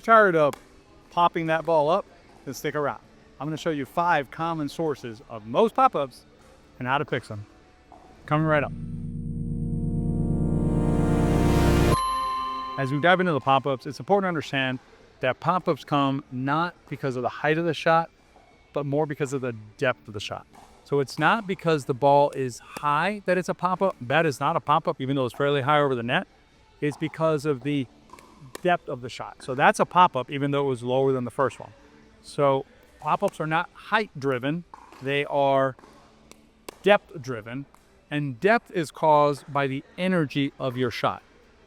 Tired of popping that ball up, then stick around. I'm going to show you 5 common sources of most pop-ups and how to fix them. Coming right up. As we dive into the pop-ups, it's important to understand that pop-ups come not because of the height of the shot, but more because of the depth of the shot. So it's not because the ball is high that it's a pop-up. That is not a pop-up, even though it's fairly high over the net. It's because of the depth of the shot. So that's a pop-up, even though it was lower than the first one. So pop-ups are not height-driven. They are depth-driven. And depth is caused by the energy of your shot.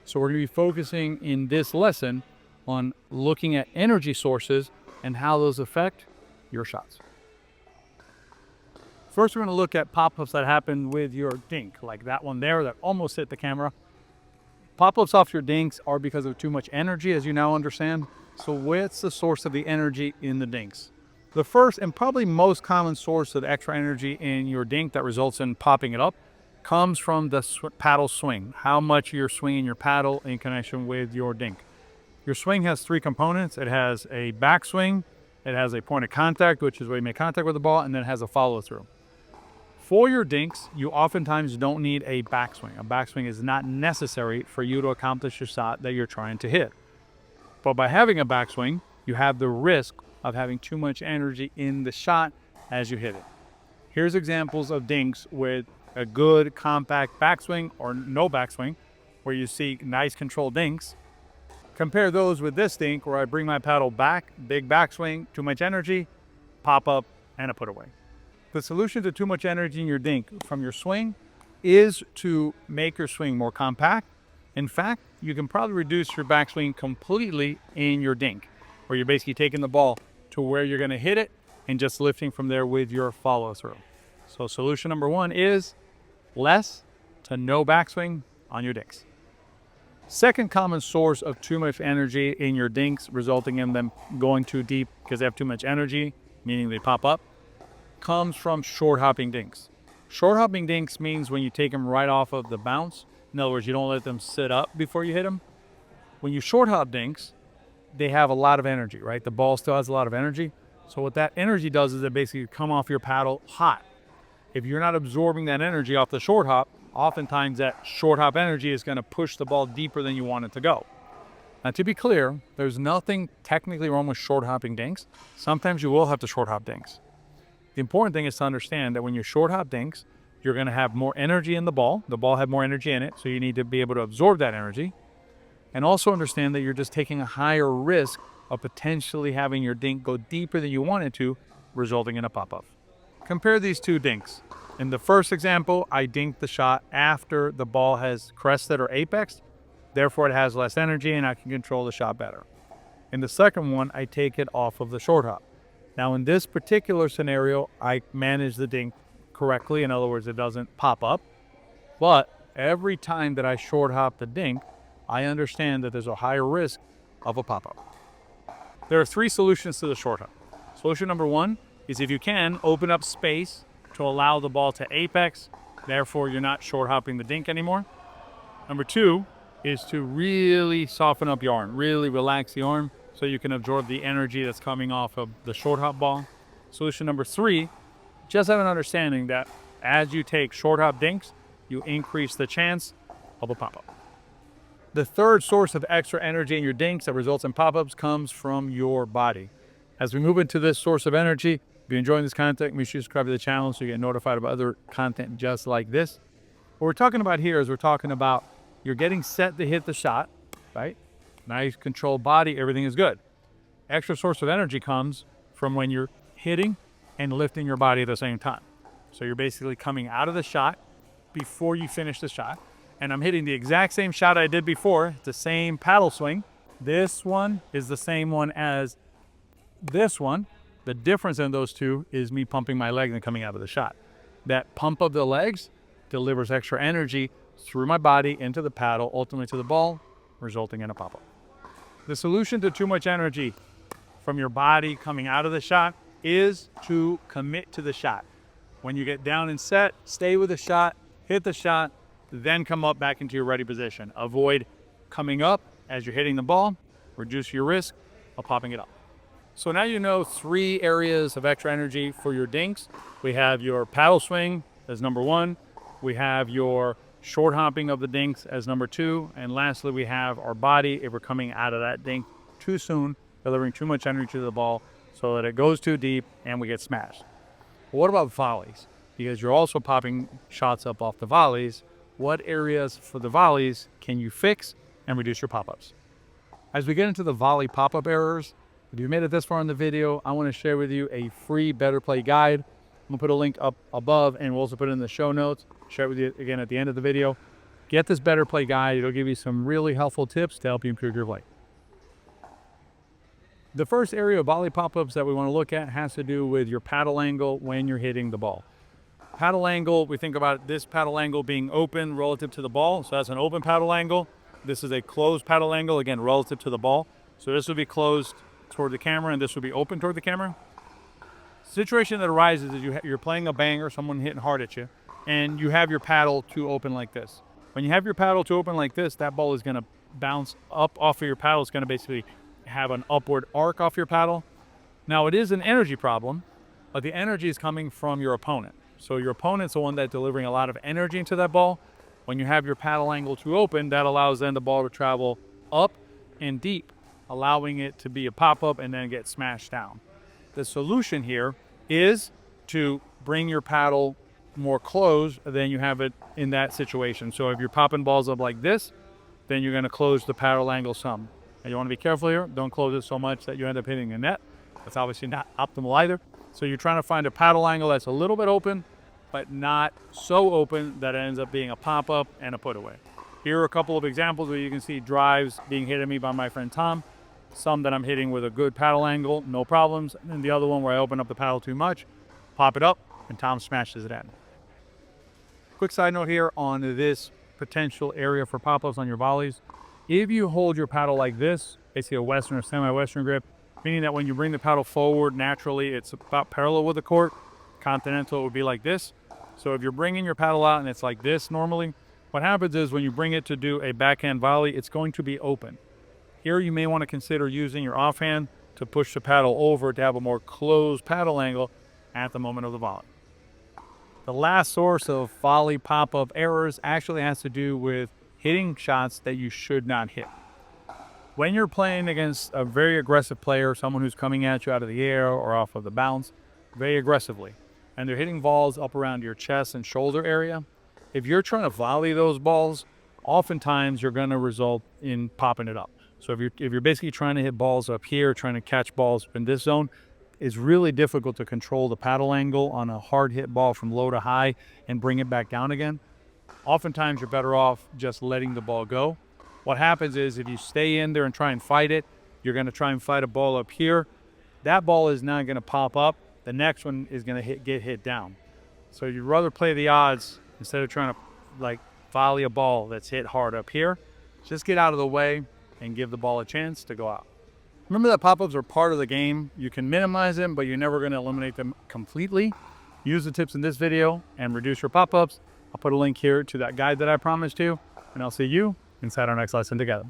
So we're going to be focusing in this lesson on looking at energy sources and how those affect your shots. First, we're going to look at pop-ups that happen with your dink, like that one there that almost hit the camera. Pop-ups off your dinks are because of too much energy, as you now understand. So what's the source of the energy in the dinks? The first and probably most common source of extra energy in your dink that results in popping it up comes from the paddle swing. How much you're swinging your paddle in connection with your dink. Your swing has 3 components. It has a backswing, it has a point of contact, which is where you make contact with the ball, and then it has a follow-through. For your dinks, you oftentimes don't need a backswing. A backswing is not necessary for you to accomplish your shot that you're trying to hit. But by having a backswing, you have the risk of having too much energy in the shot as you hit it. Here's examples of dinks with a good compact backswing or no backswing, where you see nice controlled dinks. Compare those with this dink where I bring my paddle back, big backswing, too much energy, pop up, and a put away. The solution to too much energy in your dink from your swing is to make your swing more compact. In fact, you can probably reduce your backswing completely in your dink, where you're basically taking the ball to where you're going to hit it and just lifting from there with your follow through. So solution number 1 is less to no backswing on your dinks. Second common source of too much energy in your dinks, resulting in them going too deep because they have too much energy, meaning they pop up, comes from short hopping dinks. Short hopping dinks means when you take them right off of the bounce. In other words, you don't let them sit up before you hit them. When you short hop dinks, they have a lot of energy, right? The ball still has a lot of energy. So what that energy does is it basically come off your paddle hot. If you're not absorbing that energy off the short hop, oftentimes that short hop energy is going to push the ball deeper than you want it to go. Now, to be clear, there's nothing technically wrong with short hopping dinks. Sometimes you will have to short hop dinks. The important thing is to understand that when you short hop dinks, you're going to have more energy in the ball. The ball had more energy in it, so you need to be able to absorb that energy. And also understand that you're just taking a higher risk of potentially having your dink go deeper than you want it to, resulting in a pop-up. Compare these 2 dinks. In the first example, I dinked the shot after the ball has crested or apexed. Therefore, it has less energy and I can control the shot better. In the second one, I take it off of the short hop. Now, in this particular scenario, I manage the dink correctly. In other words, it doesn't pop up. But every time that I short hop the dink, I understand that there's a higher risk of a pop-up. There are 3 solutions to the short hop. Solution number 1 is, if you can, open up space to allow the ball to apex. Therefore, you're not short hopping the dink anymore. Number 2 is to really soften up your arm, really relax the arm so you can absorb the energy that's coming off of the short hop ball. Solution number 3, just have an understanding that as you take short hop dinks, you increase the chance of a pop-up. The third source of extra energy in your dinks that results in pop-ups comes from your body. As we move into this source of energy, if you're enjoying this content, make sure you subscribe to the channel so you get notified about other content just like this. What we're talking about here is we're talking about you're getting set to hit the shot, right? Nice controlled body, everything is good. Extra source of energy comes from when you're hitting and lifting your body at the same time. So you're basically coming out of the shot before you finish the shot. And I'm hitting the exact same shot I did before, the same paddle swing. This one is the same one as this one. The difference in those 2 is me pumping my legs and coming out of the shot. That pump of the legs delivers extra energy through my body into the paddle, ultimately to the ball, resulting in a pop-up. The solution to too much energy from your body coming out of the shot is to commit to the shot. When you get down and set, stay with the shot, hit the shot, then come up back into your ready position. Avoid coming up as you're hitting the ball, reduce your risk, of popping it up. So now you know 3 areas of extra energy for your dinks. We have your paddle swing as number 1. We have your short hopping of the dinks as number 2. And lastly, we have our body if we're coming out of that dink too soon, delivering too much energy to the ball so that it goes too deep and we get smashed. But what about volleys? Because you're also popping shots up off the volleys. What areas for the volleys can you fix and reduce your pop-ups? As we get into the volley pop-up errors, if you made it this far in the video, I want to share with you a free Better Play guide. I'm going to put a link up above, and we'll also put it in the show notes. Share it with you again at the end of the video. Get this Better Play guide. It'll give you some really helpful tips to help you improve your play. The first area of volley pop-ups that we want to look at has to do with your paddle angle when you're hitting the ball. Paddle angle, we think about this paddle angle being open relative to the ball. So that's an open paddle angle. This is a closed paddle angle, again, relative to the ball. So this would be closed toward the camera and this would be open toward the camera. Situation that arises is you're playing a banger, someone hitting hard at you, and you have your paddle too open like this. When you have your paddle too open like this, that ball is going to bounce up off of your paddle. It's going to basically have an upward arc off your paddle. Now it is an energy problem, but the energy is coming from your opponent. So your opponent's the one that's delivering a lot of energy into that ball. When you have your paddle angle too open, that allows then the ball to travel up and deep, allowing it to be a pop-up and then get smashed down. The solution here is to bring your paddle more closed than you have it in that situation. So if you're popping balls up like this, then you're going to close the paddle angle some. And you want to be careful here. Don't close it so much that you end up hitting the net. That's obviously not optimal either. So you're trying to find a paddle angle that's a little bit open, but not so open that it ends up being a pop-up and a put-away. Here are a couple of examples where you can see drives being hit at me by my friend Tom. Some that I'm hitting with a good paddle angle, no problems. And then the other one where I open up the paddle too much, pop it up, and Tom smashes it in. Quick side note here on this potential area for pop-ups on your volleys. If you hold your paddle like this, basically a Western or semi-Western grip, meaning that when you bring the paddle forward, naturally it's about parallel with the court. Continental would be like this. So if you're bringing your paddle out and it's like this normally, what happens is when you bring it to do a backhand volley, it's going to be open. Here you may want to consider using your offhand to push the paddle over to have a more closed paddle angle at the moment of the volley. The last source of volley pop-up errors actually has to do with hitting shots that you should not hit. When you're playing against a very aggressive player, someone who's coming at you out of the air or off of the bounce very aggressively, and they're hitting balls up around your chest and shoulder area, if you're trying to volley those balls, oftentimes you're going to result in popping it up. So if you're basically trying to hit balls up here, trying to catch balls in this zone, it's really difficult to control the paddle angle on a hard hit ball from low to high and bring it back down again. Oftentimes you're better off just letting the ball go. What happens is if you stay in there and try and fight it, you're going to try and fight a ball up here. That ball is not going to pop up. The next one is going to get hit down. So you'd rather play the odds instead of trying to volley a ball that's hit hard up here. Just get out of the way and give the ball a chance to go out. Remember that pop-ups are part of the game. You can minimize them, but you're never going to eliminate them completely. Use the tips in this video and reduce your pop-ups. I'll put a link here to that guide that I promised you, and I'll see you inside our next lesson together.